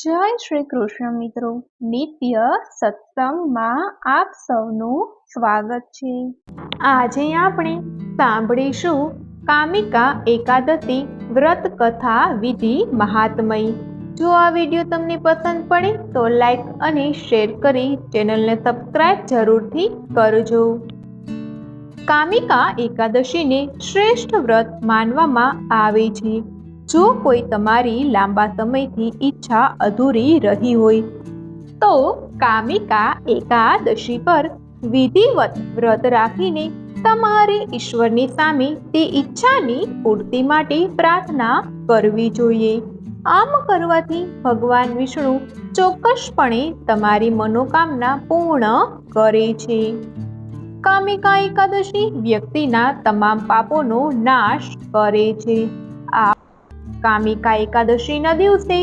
જય શ્રી કૃષ્ણ મિત્રો, નિત્ય સત્સંગમાં આપ સૌનું સ્વાગત છે। આજે આપણે સાંભળીશું કામિકા એકાદશી વ્રત કથા વિધિ મહાત્મય। જો આ વિડીયો તમને પસંદ પડે તો લાઈક અને શેર કરી ચેનલને સબસ્ક્રાઇબ જરૂરથી કરજો। કામિકા એકાદશીને શ્રેષ્ઠ વ્રત માનવામાં આવે છે। જો કોઈ તમારી લાંબા સમયથી ઈચ્છા અધૂરી રહી હોય તો કામિકા એકાદશી પર વિધિવત વ્રત રાખીને તમારે ઈશ્વરની સામે તે ઈચ્છાની પૂર્તિ માટે પ્રાર્થના કરવી જોઈએ। આમ કરવાથી ભગવાન વિષ્ણુ ચોક્કસપણે તમારી મનોકામના પૂર્ણ કરે છે। કામિકા એકાદશી વ્યક્તિના તમામ પાપોનો નાશ કરે છે। આ કામિકા એકાદશીના દિવસે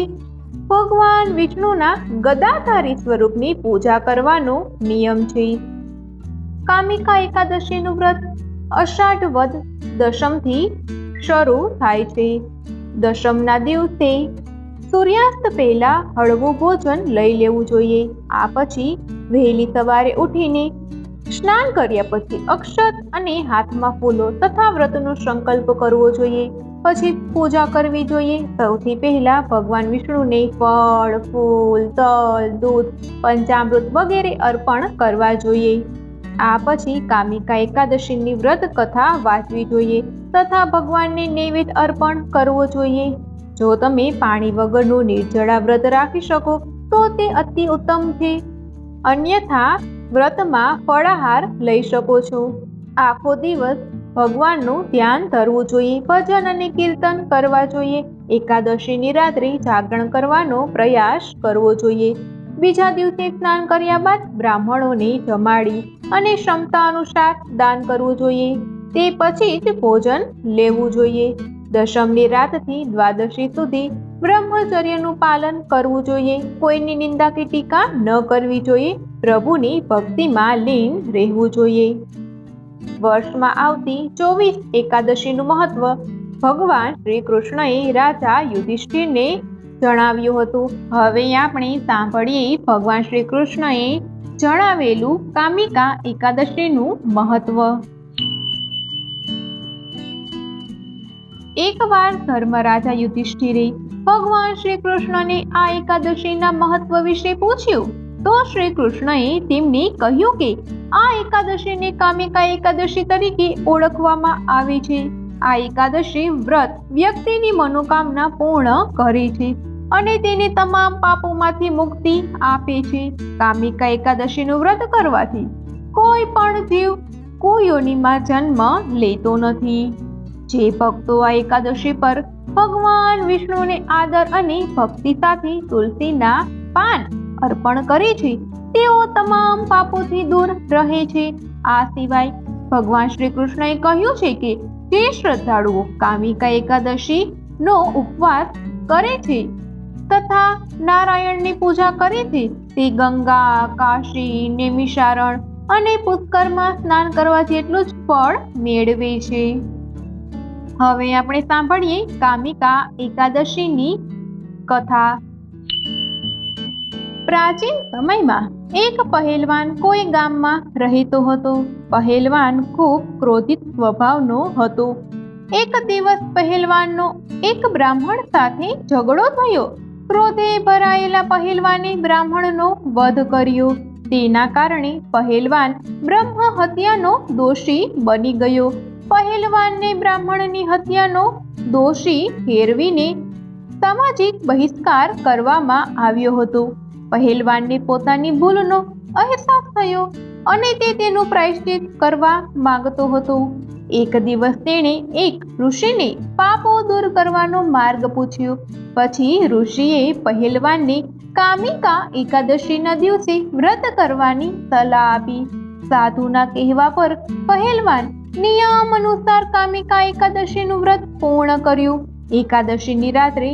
ભગવાન વિષ્ણુના ગદાધારી સ્વરૂપની પૂજા કરવાનો નિયમ છે। કામિકા એકાદશીનું વ્રત અષાઢ વદ દશમથી શરૂ થાય છે। દશમના દિવસે સૂર્યાસ્ત પહેલા હળવું ભોજન લઈ લેવું જોઈએ। આ પછી વહેલી સવારે ઉઠીને સ્નાન કર્યા પછી અક્ષત અને હાથમાં ફૂલો તથા વ્રતનો સંકલ્પ કરવો જોઈએ। પછી પૂજા કરવી જોઈએ। સૌથી પહેલા ભગવાન વિષ્ણુને ફળ, ફૂલ, તલ, દૂધ, પંચામૃત વગેરે અર્પણ કરવા જોઈએ। આ પછી કામિકા એકાદશીની વ્રત કથા વાંચવી જોઈએ તથા ભગવાનને નૈવેદ્ય અર્પણ કરવો જોઈએ। જો તમે પાણી વગરનું નિર્જળા વ્રત રાખી શકો તો તે અતિ ઉત્તમ છે, અન્યથા વ્રતમાં ફળાહાર લઈ શકો છો। આખો દિવસ ભગવાનનું ધ્યાન ધરવું જોઈએ, ભજન અને કીર્તન કરવા જોઈએ। એકાદશીની રાત્રે જાગરણ કરવાનો પ્રયાસ કરવો જોઈએ। બીજા દિવસે સ્નાન કર્યા બાદ બ્રાહ્મણોને જમાડી અને ક્ષમતા અનુસાર દાન કરવું જોઈએ। તે પછી જ ભોજન લેવું જોઈએ। દશમની રાતથી દ્વાદશી સુધી બ્રહ્મચર્યનું પાલન કરવું જોઈએ। કોઈની નિંદા કે ટીકા ન કરવી જોઈએ। પ્રભુની ભક્તિમાં લીન રહેવું જોઈએ। વર્ષમાં આવતી 24 એકાદશીનું મહત્વ ભગવાન શ્રી કૃષ્ણએ રાજા યુધિષ્ઠિરને જણાવ્યું હતું। હવે આપણે સાંભળીએ ભગવાન શ્રી કૃષ્ણએ જણાવેલું કામિકા એકાદશીનું મહત્વ। એકવાર ધર્મરાજા યુધિષ્ઠિરે ભગવાન શ્રી કૃષ્ણને આ એકાદશીના મહત્વ વિશે પૂછ્યું તો શ્રી કૃષ્ણએ તેમને કહ્યું કે આ એકાદશીને કામિકા એકાદશી તરીકે ઓળખવામાં આવે છે। આ એકાદશી વ્રત વ્યક્તિની મનોકામના પૂર્ણ કરે છે અને તેને તમામ પાપોમાંથી મુક્તિ આપે છે। કામિકા એકાદશીનું વ્રત કરવાથી કોઈ પણ જીવ કુયોનિમાં જન્મ લેતો નથી। જે ભક્તો આ એકાદશી પર ભગવાન વિષ્ણુને આદર અને ભક્તિ સાથે તુલસીના પાન અર્પણ કરે છે તેઓ તમામ પાપોથી દૂર રહે છે। આ સિવાય ભગવાન શ્રી કૃષ્ણએ કહ્યું છે કે જે શ્રદ્ધાળુઓ કામિકા એકાદશી નો ઉપવાસ કરે છે તથા નારાયણની પૂજા કરે છે તે ગંગા, કાશી, નૈમિષારણ અને પુષ્કરમાં સ્નાન કરવા જેટલું જ ફળ મેળવે છે। હવે આપણે સાંભળીએ કામિકા એકાદશીની કથા। પ્રાચીન સમયમાં એક પહેલવાન કોઈ ગામમાં રહેતો હતો। પહેલવાન ખૂબ ક્રોધિત સ્વભાવનો હતો। એક દિવસ પહેલવાનનો એક બ્રાહ્મણ સાથે ઝઘડો થયો। ક્રોધે ભરાયેલા પહેલવાને બ્રાહ્મણનો વધ કર્યો। તેના કારણે પહેલવાન બ્રહ્મ હત્યાનો દોષી બની ગયો। પહેલવાનને બ્રાહ્મણની હત્યાનો દોષી ઠેરવીને સામાજિક બહિષ્કાર કરવામાં આવ્યો હતો। પહેલવાનને પોતાની ભૂલનો અહેસાસ થયો અને તે તેનું પ્રાયશ્ચિત કરવા માંગતો હતો। એક દિવસ તેણે એક ઋષિને પાપો દૂર કરવાનો માર્ગ પૂછ્યો। પછી ઋષિએ પહેલવાનને કામિકા એકાદશીના દિવસે વ્રત કરવાની સલાહ આપી। સાધુના કહેવા પર પહેલવાન નિયમ અનુસાર કામિકા એકાદશીનું વ્રત પૂર્ણ કર્યું। એકાદશીની રાત્રે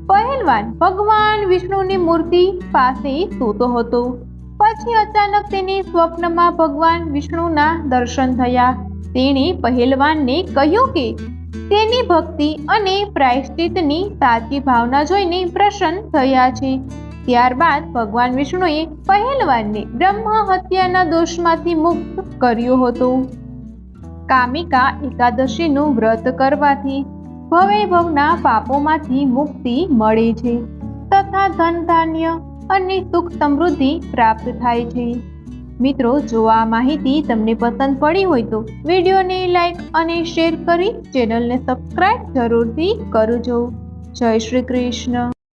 પહેલવાન ભગવાન વિષ્ણુની મૂર્તિ પાસે સૂતો હતો। પછી અચાનક તેને સ્વપ્નમાં ભગવાન વિષ્ણુના દર્શન થયા। તેણે પહેલવાનને કહ્યું કે તેની ભક્તિ અને પ્રાયશ્ચિતની સાચી ભાવના જોઈને પ્રસન્ન થયા છે। ત્યારબાદ ભગવાન વિષ્ણુએ પહેલવાનને બ્રહ્મ હત્યાના દોષમાંથી મુક્ત કર્યો હતો. કામિકા એકાદશીનું વ્રત કરવાથી ભવે ભવના પાપોમાંથી મુક્તિ મળે છે તથા ધન ધાન્ય અને સુખ સમૃદ્ધિ પ્રાપ્ત થાય છે. મિત્રો, જો આ માહિતી તમને પસંદ પડી હોય તો વિડીયોને લાઈક અને શેર કરી ચેનલને સબસ્ક્રાઇબ જરૂરથી કરજો. જય શ્રી કૃષ્ણ.